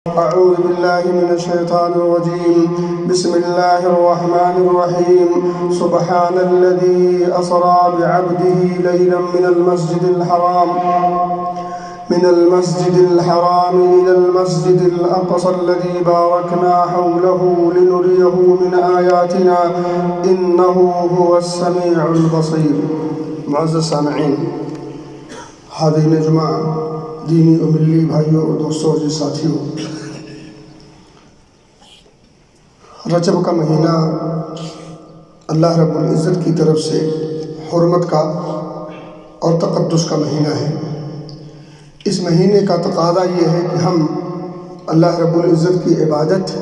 أعوذ بالله من الشيطان الرجيم. بسم الله الرحمن الرحيم. سبحان الذي أسرى بعبده ليلا من المسجد الحرام إلى المسجد الأقصى الذي باركنا حوله لنريه من آياتنا إنه هو السميع البصير. معزز سامعین، حاضرین جمعہ، دینی و ملی بھائیوں اور دوستوں اور ساتھیوں، رجب کا مہینہ اللہ رب العزت کی طرف سے حرمت کا اور تقدس کا مہینہ ہے۔ اس مہینے کا تقاضا یہ ہے کہ ہم اللہ رب العزت کی عبادت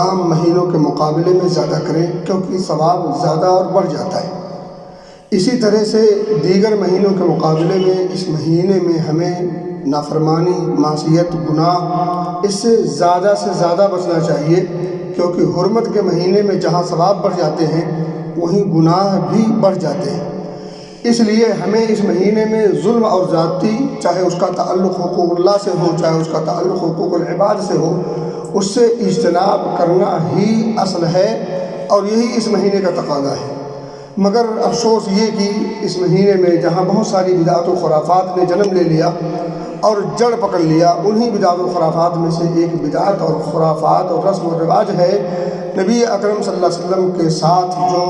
عام مہینوں کے مقابلے میں زیادہ کریں، کیونکہ ثواب زیادہ اور بڑھ جاتا ہے۔ اسی طرح سے دیگر مہینوں کے مقابلے میں اس مہینے میں ہمیں نافرمانی، معصیت، گناہ اس سے زیادہ بچنا چاہیے، کیونکہ حرمت کے مہینے میں جہاں ثواب بڑھ جاتے ہیں وہیں گناہ بھی بڑھ جاتے ہیں۔ اس لیے ہمیں اس مہینے میں ظلم اور زیادتی، چاہے اس کا تعلق حقوق اللہ سے ہو، چاہے اس کا تعلق حقوق العباد سے ہو، اس سے اجتناب کرنا ہی اصل ہے، اور یہی اس مہینے کا تقاضا ہے۔ مگر افسوس یہ کہ اس مہینے میں جہاں بہت ساری بدعات و خرافات نے جنم لے لیا اور جڑ پکڑ لیا، انہی بدعات و خرافات میں سے ایک بدعت اور خرافات اور رسم و رواج ہے نبی اکرم صلی اللہ علیہ وسلم کے ساتھ جو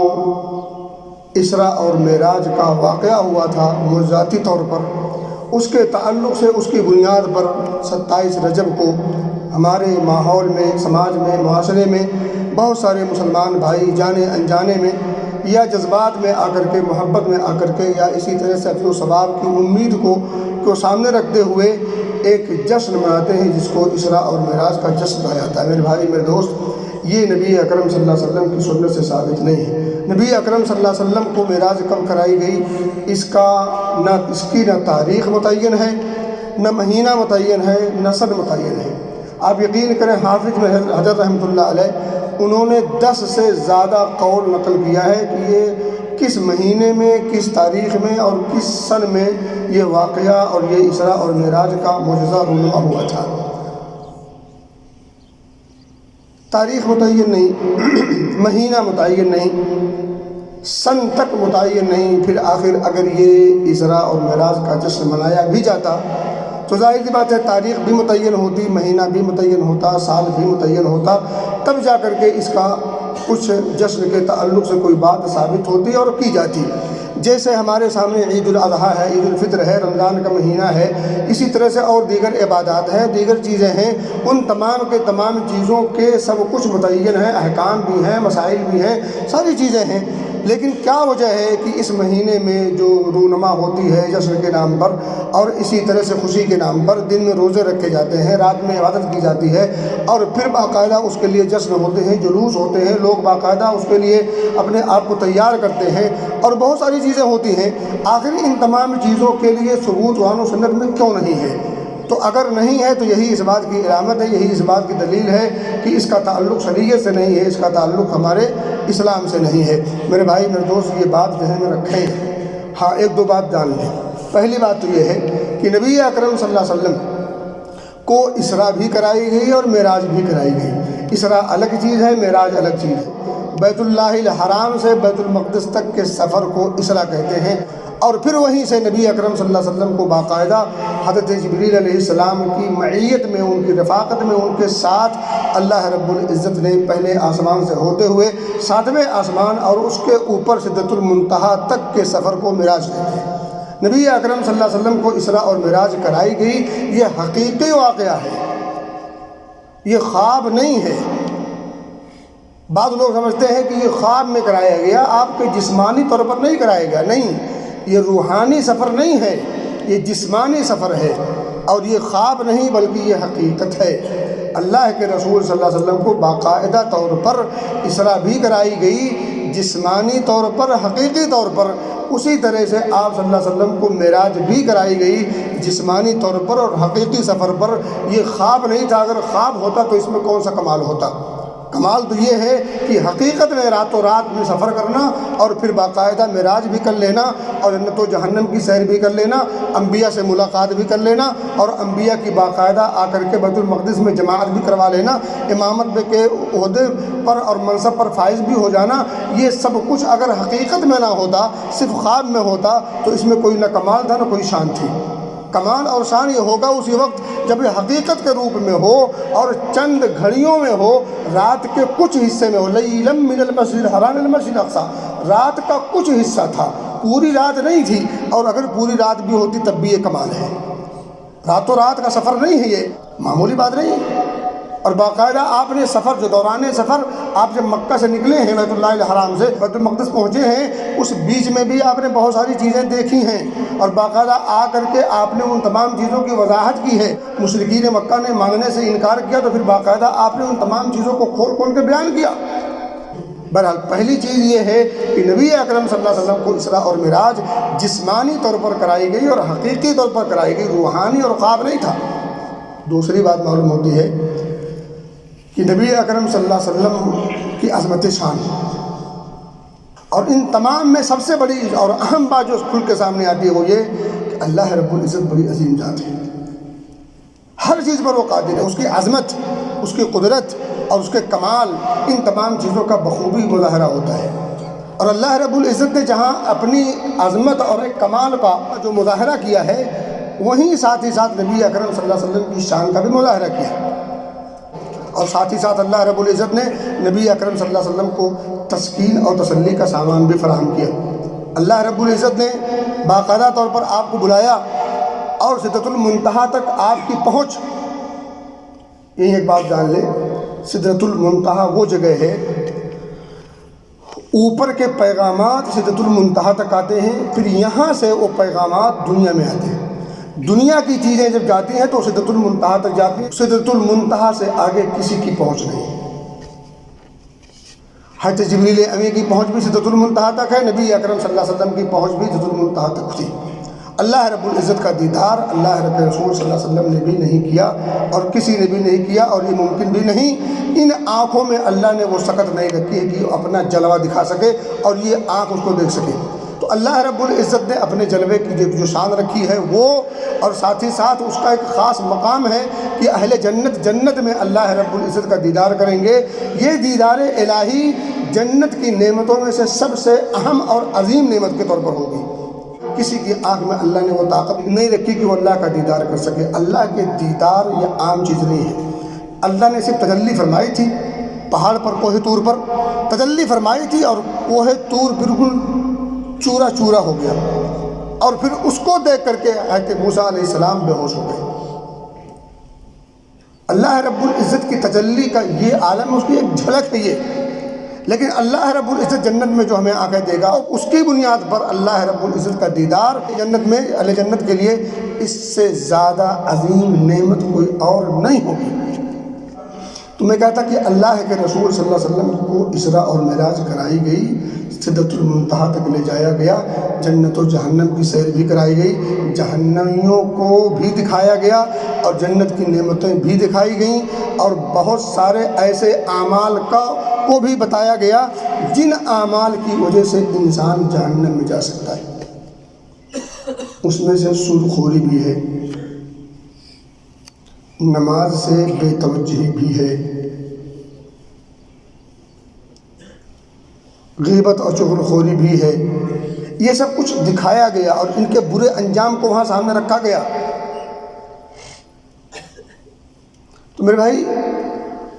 اسراء اور معراج کا واقعہ ہوا تھا معجزاتی طور پر۔ اس کے تعلق سے، اس کی بنیاد پر 27 رجب کو ہمارے ماحول میں، سماج میں، معاشرے میں بہت سارے مسلمان بھائی جانے انجانے میں یا جذبات میں آ کر کے، محبت میں آ کر کے، یا اسی طرح سے اجر و ثواب کی امید کو سامنے رکھتے ہوئے ایک جشن مناتے ہیں جس کو اسراء اور معراج کا جشن کہا جاتا ہے۔ میرے بھائی، میرے دوست، یہ نبی اکرم صلی اللہ علیہ وسلم کی سنت سے ثابت نہیں ہے۔ نبی اکرم صلی اللہ علیہ وسلم کو معراج کب کرائی گئی، اس کی نہ تاریخ متعین ہے، نہ مہینہ متعین ہے، نہ سن متعین ہے۔ آپ یقین کریں، حافظ حجر رحمۃ اللہ علیہ، انہوں نے 10 سے زیادہ قول نقل کیا ہے کہ یہ کس مہینے میں، کس تاریخ میں اور کس سن میں یہ واقعہ اور یہ اسراء اور معراج کا معجزہ رونما ہوا تھا۔ تاریخ متعین نہیں، مہینہ متعین نہیں، سن تک متعین نہیں۔ پھر آخر اگر یہ اسراء اور معراج کا جشن منایا بھی جاتا تو ظاہر سی بات ہے تاریخ بھی متعین ہوتی، مہینہ بھی متعین ہوتا، سال بھی متعین ہوتا، تب جا کر کے اس کا کچھ جشن کے تعلق سے کوئی بات ثابت ہوتی اور کی جاتی۔ جیسے ہمارے سامنے عید الاضحیٰ ہے، عید الفطر ہے، رمضان کا مہینہ ہے، اسی طرح سے اور دیگر عبادات ہیں، دیگر چیزیں ہیں، ان تمام کے تمام چیزوں کے سب کچھ متعین ہیں، احکام بھی ہیں، مسائل بھی ہیں، ساری چیزیں ہیں۔ لیکن کیا وجہ ہے کہ اس مہینے میں جو رونما ہوتی ہے جشن کے نام پر، اور اسی طرح سے خوشی کے نام پر دن میں روزے رکھے جاتے ہیں، رات میں عبادت کی جاتی ہے، اور پھر باقاعدہ اس کے لیے جشن ہوتے ہیں، جلوس ہوتے ہیں، لوگ باقاعدہ اس کے لیے اپنے آپ کو تیار کرتے ہیں، اور بہت ساری چیزیں ہوتی ہیں، آخر ان تمام چیزوں کے لیے ثبوت قرآن و سنت میں کیوں نہیں ہے؟ تو اگر نہیں ہے تو یہی اس بات کی علامت ہے، یہی اس بات کی دلیل ہے کہ اس کا تعلق شریعت سے نہیں ہے، اس کا تعلق ہمارے اسلام سے نہیں ہے۔ میرے بھائی، میرے دوست، یہ بات ذہن میں رکھیں۔ ہاں، ایک دو بات جان لیں۔ پہلی بات تو یہ ہے کہ نبی اکرم صلی اللہ علیہ وسلم کو اسراء بھی کرائی گئی اور معراج بھی کرائی گئی۔ اسراء الگ چیز ہے، معراج الگ چیز ہے۔ بیت اللہ الحرام سے بیت المقدس تک کے سفر کو اسراء کہتے ہیں، اور پھر وہیں سے نبی اکرم صلی اللہ علیہ وسلم کو باقاعدہ حضرت جبریل علیہ السلام کی معیت میں، ان کی رفاقت میں، ان کے ساتھ اللہ رب العزت نے پہلے آسمان سے ہوتے ہوئے 7ویں آسمان اور اس کے اوپر سدرۃ المنتہا تک کے سفر کو معراج کہتے ہیں۔ نبی اکرم صلی اللہ علیہ وسلم کو اسراء اور معراج کرائی گئی، یہ حقیقی واقعہ ہے، یہ خواب نہیں ہے۔ بعض لوگ سمجھتے ہیں کہ یہ خواب میں کرایا گیا، آپ کے جسمانی طور پر نہیں کرایا گیا، نہیں، یہ روحانی سفر نہیں ہے، یہ جسمانی سفر ہے، اور یہ خواب نہیں بلکہ یہ حقیقت ہے۔ اللہ کے رسول صلی اللہ علیہ وسلم کو باقاعدہ طور پر اسراء بھی کرائی گئی، جسمانی طور پر، حقیقی طور پر۔ اسی طرح سے آپ صلی اللہ علیہ وسلم کو معراج بھی کرائی گئی، جسمانی طور پر اور حقیقی سفر پر۔ یہ خواب نہیں تھا، اگر خواب ہوتا تو اس میں کون سا کمال ہوتا؟ کمال تو یہ ہے کہ حقیقت میں راتوں رات میں سفر کرنا اور پھر باقاعدہ معراج بھی کر لینا اور جنت و جہنم کی سیر بھی کر لینا، انبیاء سے ملاقات بھی کر لینا اور انبیاء کی باقاعدہ آ کر کے بیت المقدس میں جماعت بھی کروا لینا، امامت کے عہدے پر اور منصب پر فائز بھی ہو جانا، یہ سب کچھ اگر حقیقت میں نہ ہوتا، صرف خواب میں ہوتا تو اس میں کوئی نہ کمال تھا نہ کوئی شان تھی۔ کمال اور شان یہ ہوگا اسی وقت جب یہ حقیقت کے روپ میں ہو اور چند گھڑیوں میں ہو، رات کے کچھ حصے میں ہو۔ لیلا من المسجد الحرام الى المسجد الاقصی، رات کا کچھ حصہ تھا، پوری رات نہیں تھی، اور اگر پوری رات بھی ہوتی تب بھی یہ کمال ہے۔ راتوں رات کا سفر نہیں ہے، یہ معمولی بات نہیں ہے۔ اور باقاعدہ آپ نے سفر، جو دوران سفر آپ جب مکہ سے نکلے ہیں بیت اللہ الحرام سے بیت المقدس پہنچے ہیں، اس بیچ میں بھی آپ نے بہت ساری چیزیں دیکھی ہیں اور باقاعدہ آ کر کے آپ نے ان تمام چیزوں کی وضاحت کی ہے۔ مشرکین مکہ نے ماننے سے انکار کیا تو پھر باقاعدہ آپ نے ان تمام چیزوں کو کھول کھول کے بیان کیا۔ بہرحال پہلی چیز یہ ہے کہ نبی اکرم صلی اللہ علیہ وسلم کو اسراء اور معراج جسمانی طور پر کرائی گئی اور حقیقی طور پر کرائی گئی، روحانی اور خواب نہیں تھا۔ دوسری بات معلوم ہوتی ہے کہ نبی اکرم صلی اللہ علیہ وسلم کی عظمت شان، اور ان تمام میں سب سے بڑی اور اہم بات جو کھل کے سامنے آتی ہے وہ یہ کہ اللہ رب العزت بڑی عظیم ذات ہے، ہر چیز پر وہ قادر ہے، اس کی عظمت، اس کی قدرت اور اس کے کمال، ان تمام چیزوں کا بخوبی مظاہرہ ہوتا ہے۔ اور اللہ رب العزت نے جہاں اپنی عظمت اور ایک کمال کا جو مظاہرہ کیا ہے، وہیں ساتھ ہی ساتھ نبی اکرم صلی اللہ علیہ وسلم کی شان کا بھی مظاہرہ کیا، اور ساتھ ہی ساتھ اللہ رب العزت نے نبی اکرم صلی اللہ علیہ وسلم کو تسکین اور تسلی کا سامان بھی فراہم کیا۔ اللہ رب العزت نے باقاعدہ طور پر آپ کو بلایا اور سدرۃ المنتہا تک آپ کی پہنچ، یہی ایک بات جان لیں، سدرۃ المنتہا وہ جگہ ہے، اوپر کے پیغامات سدرۃ المنتہا تک آتے ہیں، پھر یہاں سے وہ پیغامات دنیا میں آتے ہیں۔ دنیا کی چیزیں جب جاتی ہیں تو سدرۃ المنتہا تک جاتی ہیں، سدرۃ المنتہا سے آگے کسی کی پہنچ نہیں۔ حضرت جبریل امی کی پہنچ بھی سدرۃ المنتہا تک ہے، نبی اکرم صلی اللہ علیہ وسلم کی پہنچ بھی سدرۃ المنتہا تک تھی۔ اللہ رب العزت کا دیدار اللہ رب رسول صلی اللہ علیہ وسلم نے بھی نہیں کیا اور کسی نے بھی نہیں کیا، اور یہ ممکن بھی نہیں۔ ان آنکھوں میں اللہ نے وہ سکت نہیں رکھی ہے کہ اپنا جلوہ دکھا سکے اور یہ آنکھ اس کو دیکھ سکے۔ تو اللہ رب العزت نے اپنے جلوے کی جو شان رکھی ہے وہ، اور ساتھ ہی ساتھ اس کا ایک خاص مقام ہے کہ اہل جنت میں اللہ رب العزت کا دیدار کریں گے۔ یہ دیدار الہی جنت کی نعمتوں میں سے سب سے اہم اور عظیم نعمت کے طور پر ہوگی۔ کسی کی آنکھ میں اللہ نے وہ طاقت نہیں رکھی کہ وہ اللہ کا دیدار کر سکے۔ اللہ کے دیدار یہ عام چیز نہیں ہے۔ اللہ نے صرف تجلی فرمائی تھی پہاڑ پر، کوہ طور پر تجلی فرمائی تھی، اور کوہ طور بالکل چورا چورا ہو گیا، اور پھر اس کو دیکھ کر کے حضرت موسیٰ علیہ السلام بے ہوش ہو گئے۔ اللہ رب العزت کی تجلی کا یہ عالم، اس کی ایک جھلک ہے یہ، لیکن اللہ رب العزت جنت میں جو ہمیں آگے دے گا اس کی بنیاد پر اللہ رب العزت کا دیدار جنت میں اہل جنت کے لیے اس سے زیادہ عظیم نعمت کوئی اور نہیں ہوگی۔ تو میں کہتا کہ اللہ کے رسول صلی اللہ علیہ وسلم کو اسراء اور معراج کرائی گئی، سدرۃ المنتہا تک لے جایا گیا، جنت و جہنم کی سیر بھی کرائی گئی، جہنمیوں کو بھی دکھایا گیا اور جنت کی نعمتیں بھی دکھائی گئیں، اور بہت سارے ایسے اعمال کو بھی بتایا گیا جن اعمال کی وجہ سے انسان جہنم میں جا سکتا ہے۔ اس میں سے سود خوری بھی ہے، نماز سے بے توجہی بھی ہے، غیبت اور چغل خوری بھی ہے۔ یہ سب کچھ دکھایا گیا اور ان کے برے انجام کو وہاں سامنے رکھا گیا۔ تو میرے بھائی،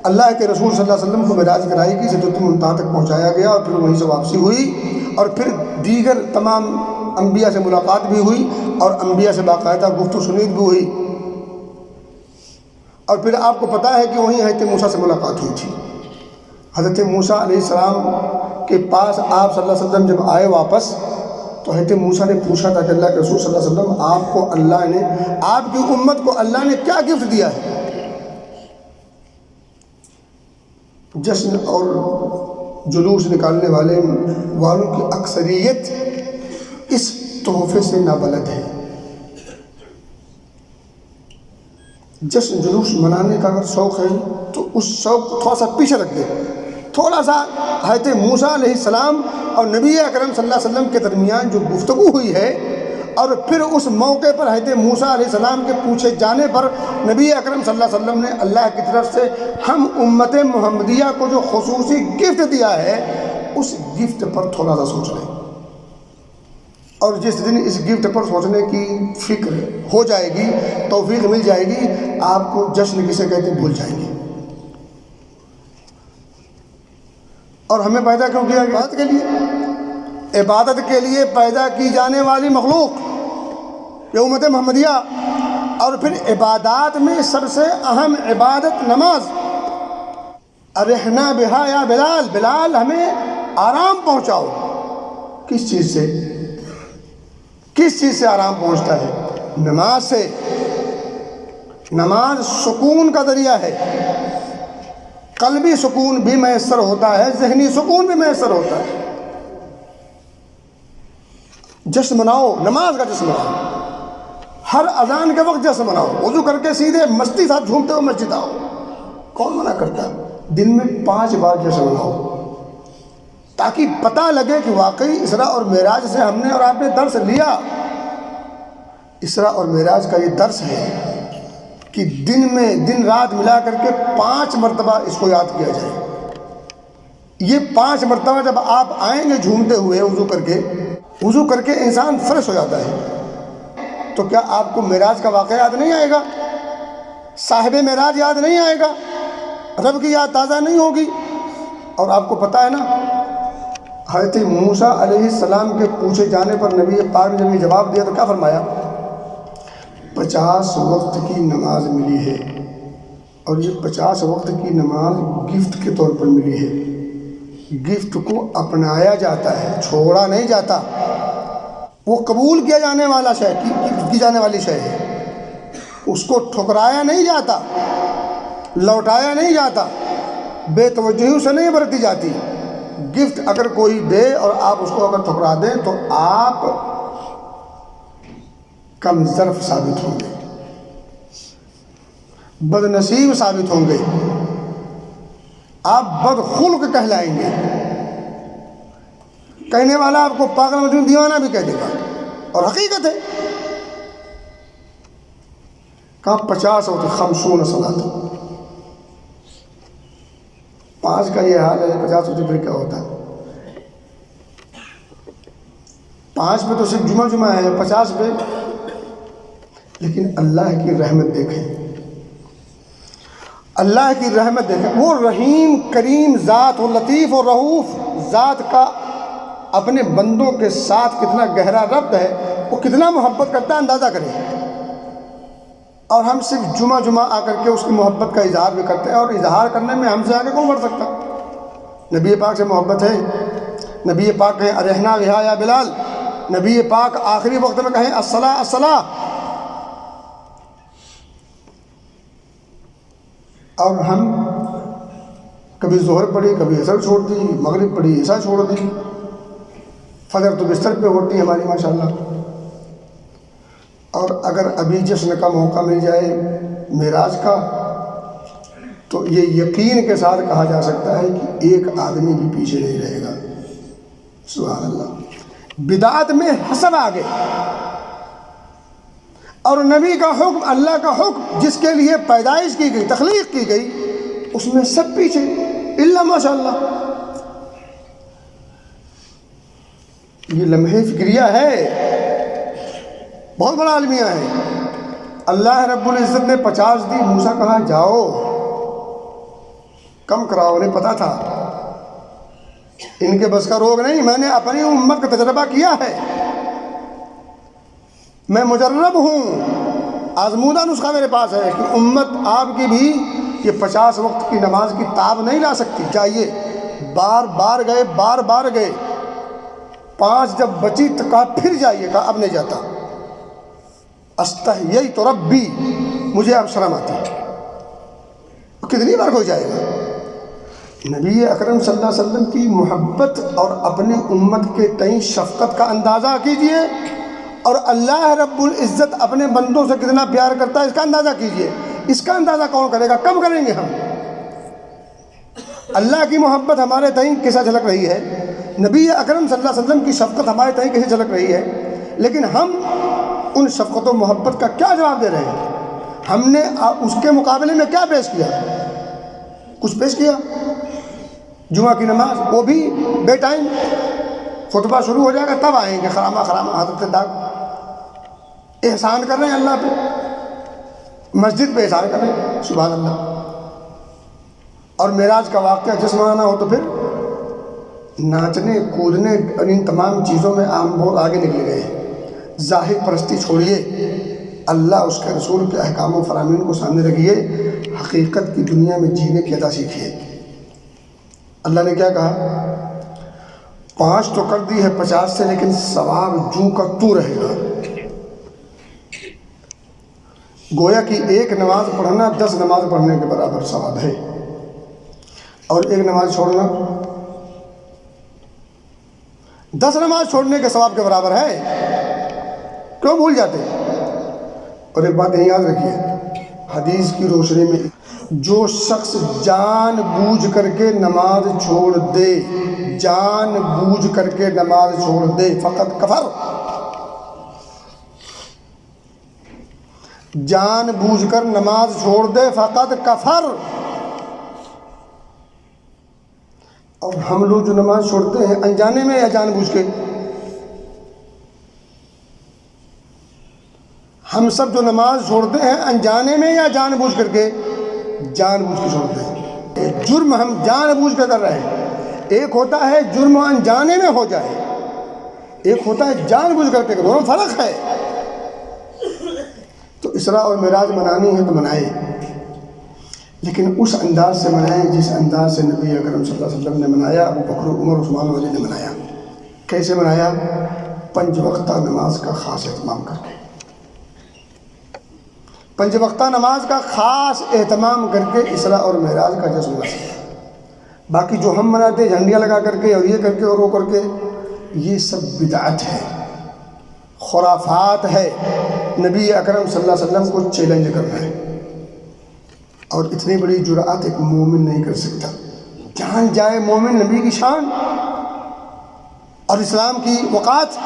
اللہ کے رسول صلی اللہ علیہ وسلم کو معراج کرائی گئی، سدرۃ المنتہا تک پہنچایا گیا، اور پھر وہیں سے واپسی ہوئی، اور پھر دیگر تمام انبیاء سے ملاقات بھی ہوئی اور انبیاء سے باقاعدہ گفت و شنید بھی ہوئی، اور پھر آپ کو پتہ ہے کہ وہیں حضرت موسیٰ سے ملاقات ہوئی تھی۔ حضرت موسیٰ علیہ السلام کے پاس آپ صلی اللہ علیہ وسلم جب آئے واپس، تو حضرت موسیٰ نے پوچھا تھا کہ اللہ کے رسول صلی اللہ علیہ وسلم، آپ کو اللہ نے، آپ کی امت کو اللہ نے کیا گفٹ دیا ہے؟ جشن اور جلوس نکالنے والوں کی اکثریت اس تحفے سے نابلد ہے۔ جشن جلوس منانے کا اگر شوق ہے تو اس شوق کو تھوڑا سا پیچھے رکھ دے. تھوڑا سا حضرت موسیٰ علیہ السلام اور نبی اکرم صلی اللہ علیہ وسلم کے درمیان جو گفتگو ہوئی ہے، اور پھر اس موقع پر حضرت موسیٰ علیہ السلام کے پوچھے جانے پر نبی اکرم صلی اللہ علیہ وسلم نے اللہ کی طرف سے ہم امت محمدیہ کو جو خصوصی گفٹ دیا ہے، اس گفٹ پر تھوڑا سا سوچ لیں. اور جس دن اس گفٹ پر سوچنے کی فکر ہو جائے گی، توفیق مل جائے گی، آپ کو جشن کسے کہتے ہیں بھول جائیں گے. اور ہمیں پیدا کیوں کیا گیا؟ عبادت کے لیے. عبادت کے لیے پیدا کی جانے والی مخلوق یہ امت محمدیہ. اور پھر عبادات میں سب سے اہم عبادت نماز. ارحنا بہا یا بلال، بلال ہمیں آرام پہنچاؤ. کس چیز سے؟ کس چیز سے آرام پہنچتا ہے؟ نماز سے. نماز سکون کا ذریعہ ہے. قلبی سکون بھی میسر ہوتا ہے، ذہنی سکون بھی میسر ہوتا ہے. جشن مناؤ، نماز کا جشن مناؤ. ہر اذان کے وقت جشن مناؤ. وضو کر کے سیدھے مستی ساتھ جھومتے ہوئے مسجد آؤ. کون منع کرتا؟ دن میں 5 بار جشن مناؤ، تاکہ پتہ لگے کہ واقعی اسراء اور معراج سے ہم نے اور آپ نے درس لیا. اسراء اور معراج کا یہ درس ہے کہ دن میں دن رات ملا کر کے 5 مرتبہ اس کو یاد کیا جائے. یہ 5 مرتبہ جب آپ آئیں گے جھومتے ہوئے وضو کر کے انسان فریش ہو جاتا ہے. تو کیا آپ کو معراج کا واقعہ یاد نہیں آئے گا؟ صاحب معراج یاد نہیں آئے گا؟ رب کی یاد تازہ نہیں ہوگی؟ اور آپ کو پتہ ہے نا، حضرت موسیٰ علیہ السلام کے پوچھے جانے پر نبی پاک نے جب یہ جواب دیا تو کیا فرمایا؟ 50 وقت کی نماز ملی ہے، اور یہ 50 وقت کی نماز گفٹ کے طور پر ملی ہے. گفٹ کو اپنایا جاتا ہے، چھوڑا نہیں جاتا. وہ قبول کیا جانے والا شے کی جانے والی شے ہے. اس کو ٹھکرایا نہیں جاتا، لوٹایا نہیں جاتا، بے توجہی سے نہیں برتی جاتی. گفٹ اگر کوئی دے اور آپ اس کو اگر ٹھکرا دیں تو آپ کم ظرف ثابت ہوں گے، بد نصیب ثابت ہوں گے، آپ بدخلق کہلائیں گے. کہنے والا آپ کو پاگل مجنون دیوانہ بھی کہہ دے گا، اور حقیقت ہے. کہاں 50 وقت 50 صلاۃ. 5 کا یہ حال ہے، 50 وقت پھر کیا ہوتا ہے؟ 5 پہ تو صرف جمعہ ہے، 50 پہ. لیکن اللہ کی رحمت دیکھیں، اللہ کی رحمت دیکھیں. وہ رحیم کریم ذات، وہ لطیف اور رؤوف ذات کا اپنے بندوں کے ساتھ کتنا گہرا ربط ہے، وہ کتنا محبت کرتا ہے، اندازہ کریں. اور ہم صرف جمعہ آ کر کے اس کی محبت کا اظہار بھی کرتے ہیں، اور اظہار کرنے میں ہم سے آگے کون بڑھ سکتا؟ نبی پاک سے محبت ہے. نبی پاک کہیں ارحنا بہا یا بلال. نبی پاک آخری وقت میں کہیں الصلاۃ الصلاۃ. اور ہم کبھی ظہر پڑھی، کبھی عصر چھوڑ دی، مغرب پڑھی، عشاء چھوڑ دی، فجر تو بستر پہ ہوتی ہے ہماری ماشاءاللہ. اور اگر ابھی جشن کا موقع مل جائے معراج کا، تو یہ یقین کے ساتھ کہا جا سکتا ہے کہ ایک آدمی بھی پیچھے نہیں رہے گا. سبحان اللہ. بدعت میں حسن آ گئے، اور نبی کا حکم، اللہ کا حکم جس کے لیے پیدائش کی گئی، تخلیق کی گئی، اس میں سب پیچھے الا ماشاءاللہ. یہ لمحے فکریہ ہے، بہت بڑا المیہ ہے. اللہ رب العزت نے 50 دی، موسیٰ کہا جاؤ کم کراؤ. انہیں پتا تھا ان کے بس کا روگ نہیں، میں نے اپنی امت کا تجربہ کیا ہے، میں مجرب ہوں، آزمودہ نسخہ میرے پاس ہے کہ امت آپ کی بھی یہ 50 وقت کی نماز کی تاب نہیں لا سکتی. جائیے. بار بار گئے. 5 جب بچی تو کہا پھر جائیے. کہا اب نہیں جاتا. استحییت ربی، مجھے اب شرم آتی. کتنی بار کوئی جائے گا؟ نبی اکرم صلی اللہ علیہ وسلم کی محبت اور اپنی امت کے تئیں شفقت کا اندازہ کیجئے، اور اللہ رب العزت اپنے بندوں سے کتنا پیار کرتا ہے اس کا اندازہ کیجئے. اس کا اندازہ کون کرے گا؟ کب کریں گے ہم؟ اللہ کی محبت ہمارے تئیں کیسا جھلک رہی ہے، نبی اکرم صلی اللہ علیہ وسلم کی شفقت ہمارے تئیں کیسے جھلک رہی ہے، لیکن ہم ان شفقت و محبت کا کیا جواب دے رہے ہیں؟ ہم نے اس کے مقابلے میں کیا پیش کیا؟ کچھ پیش کیا؟ جمعہ کی نماز وہ بھی بے ٹائم، خطبہ شروع ہو جائے گا تب آئیں گے، خرامہ خرامہ حضرت داغ احسان کر رہے ہیں اللہ پہ، مسجد پہ احسان کر رہے ہیں، سبحان اللہ۔ اور معراج کا واقعہ جس مانا ہو تو پھر ناچنے کودنے اور ان تمام چیزوں میں ہم بہت آگے نکل گئے۔ ظاہر پرستی چھوڑیے، اللہ اس کے رسول کے احکام و فرامین کو سامنے رکھیے، حقیقت کی دنیا میں جینے کی ادا سیکھیے۔ اللہ نے کیا کہا؟ 5 تو کر دی ہے 50 سے، لیکن ثواب جو کا تو رہے گا۔ گویا کہ ایک نماز پڑھنا 10 نماز پڑھنے کے برابر ثواب ہے، اور ایک نماز چھوڑنا 10 نماز چھوڑنے کے ثواب کے برابر ہے۔ کیوں بھول جاتے ہیں؟ اور ایک بات یہی یاد رکھیے، حدیث کی روشنی میں، جو شخص جان بوجھ کر کے نماز چھوڑ دے، جان بوجھ کر کے نماز چھوڑ دے، فقط کفر، جان بوجھ کر نماز چھوڑ دے فقط کفر۔ اور ہم لوگ جو نماز چھوڑتے ہیں انجانے میں یا جان بوجھ کے، ہم سب جو نماز چھوڑتے ہیں انجانے میں یا جان بوجھ کر کے؟ جان بوجھ کے چھوڑتے ہیں۔ جرم ہم جان بوجھ کے کر رہے ہیں، ایک ہوتا ہے جرم انجانے میں ہو جائے، ایک ہوتا ہے جان بوجھ کر کے، دونوں فرق ہے۔ تو اسراء اور معراج منانی ہے تو منائے، لیکن اس انداز سے منائیں جس انداز سے نبی اکرم صلی اللہ علیہ وسلم نے منایا، ابو بکر عمر عثمان و علی نے منایا۔ کیسے منایا؟ 5 وقتہ نماز کا خاص اہتمام کر کے، 5 وقتہ نماز کا خاص اہتمام کر کے اسراء اور معراج کا جشن منایا۔ باقی جو ہم مناتے جھنڈیاں لگا کر کے اور یہ کر کے اور وہ کر کے، یہ سب بدعت ہے، خرافات ہے، نبی اکرم صلی اللہ علیہ وسلم کو چیلنج کرنا ہے۔ اور اتنی بڑی جرأت ایک مومن نہیں کر سکتا، جان جائے مومن نبی کی شان اور اسلام کی وقات،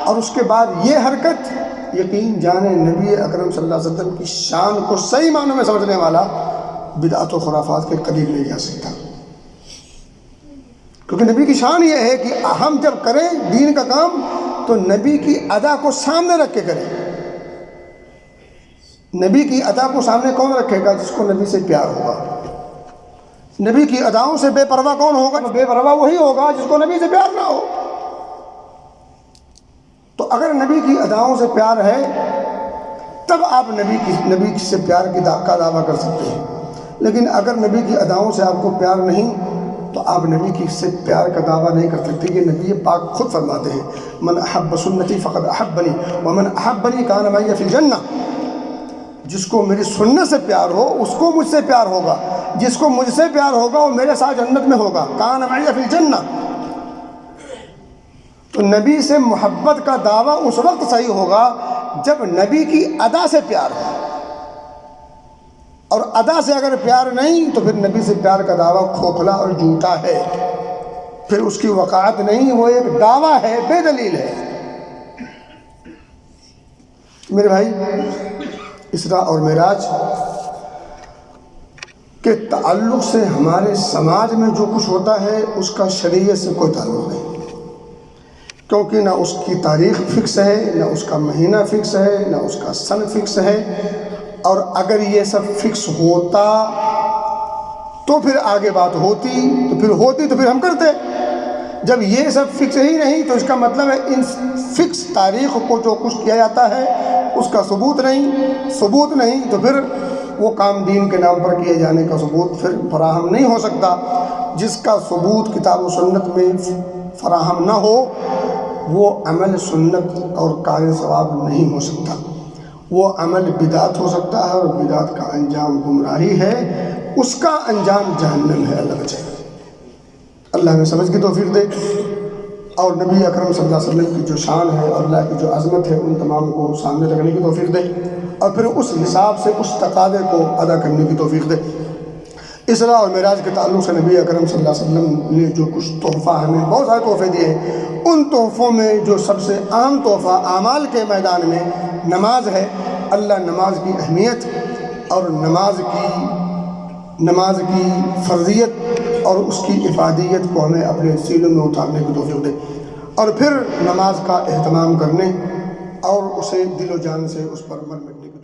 اور اس کے بعد یہ حرکت، یقین جانے نبی اکرم صلی اللہ علیہ وسلم کی شان کو صحیح معنوں میں سمجھنے والا بدعت و خرافات کے قریب نہیں جا سکتا۔ کیونکہ نبی کی شان یہ ہے کہ ہم جب کریں دین کا کام تو نبی کی ادا کو سامنے رکھ کے کریں۔ نبی کی ادا کو سامنے کون رکھے گا؟ جس کو نبی سے پیار ہوگا۔ نبی کی اداؤں سے بے پرواہ کون ہوگا؟ بے پرواہ وہی ہوگا جس کو نبی سے پیار نہ ہو۔ تو اگر نبی کی اداؤں سے پیار ہے تب آپ نبی سے پیار کا دعویٰ کر سکتے ہیں، لیکن اگر نبی کی اداؤں سے آپ کو پیار نہیں تو آپ نبی کی سے پیار کا دعویٰ نہیں کر سکتے۔ یہ نبی پاک خود فرماتے ہیں، من احب سنتی فقد احبنی ومن احبنی کان معی فی الجنہ۔ جس کو میری سنت سے پیار ہو اس کو مجھ سے پیار ہوگا، جس کو مجھ سے پیار ہوگا وہ میرے ساتھ جنت میں ہوگا، کان معی فی الجنہ۔ تو نبی سے محبت کا دعویٰ اس وقت صحیح ہوگا جب نبی کی ادا سے پیار ہو، اور ادا سے اگر پیار نہیں تو پھر نبی سے پیار کا دعویٰ کھوکھلا اور جھوٹا ہے، پھر اس کی وقعت نہیں، وہ ایک دعویٰ ہے، بے دلیل ہے۔ میرے بھائی، اسراء اور معراج کے تعلق سے ہمارے سماج میں جو کچھ ہوتا ہے اس کا شریعت سے کوئی تعلق نہیں، کیونکہ نہ اس کی تاریخ فکس ہے، نہ اس کا مہینہ فکس ہے، نہ اس کا سن فکس ہے۔ اور اگر یہ سب فکس ہوتا تو پھر آگے بات ہوتی، تو پھر ہم کرتے۔ جب یہ سب فکس ہی نہیں تو اس کا مطلب ہے ان فکس تاریخ کو جو کچھ کیا جاتا ہے اس کا ثبوت نہیں تو پھر وہ کام دین کے نام پر کیے جانے کا ثبوت پھر فراہم نہیں ہو سکتا۔ جس کا ثبوت کتاب و سنت میں فراہم نہ ہو وہ عمل سنت اور کار ثواب نہیں ہو سکتا، وہ عمل بدعت ہو سکتا ہے، اور بدعت کا انجام گمراہی ہے، اس کا انجام جہنم ہے۔ اللہ بچائے، اللہ ہمیں سمجھ کی توفیق دے، اور نبی اکرم صلی اللہ علیہ وسلم کی جو شان ہے اور اللہ کی جو عظمت ہے ان تمام کو سامنے رکھنے کی توفیق دے، اور پھر اس حساب سے اس تقاضے کو ادا کرنے کی توفیق دے۔ اسراء اور معراج کے تعلق سے نبی اکرم صلی اللہ علیہ وسلم نے جو کچھ تحفہ ہمیں بہت سارے تحفے دیے ہیں، ان تحفوں میں جو سب سے عام تحفہ اعمال کے میدان میں نماز ہے، اللہ نماز کی اہمیت اور نماز کی فرضیت اور اس کی افادیت کو ہمیں اپنے سینوں میں اتارنے کی توفیق دے، اور پھر نماز کا اہتمام کرنے اور اسے دل و جان سے اس پر عمل کرنے کی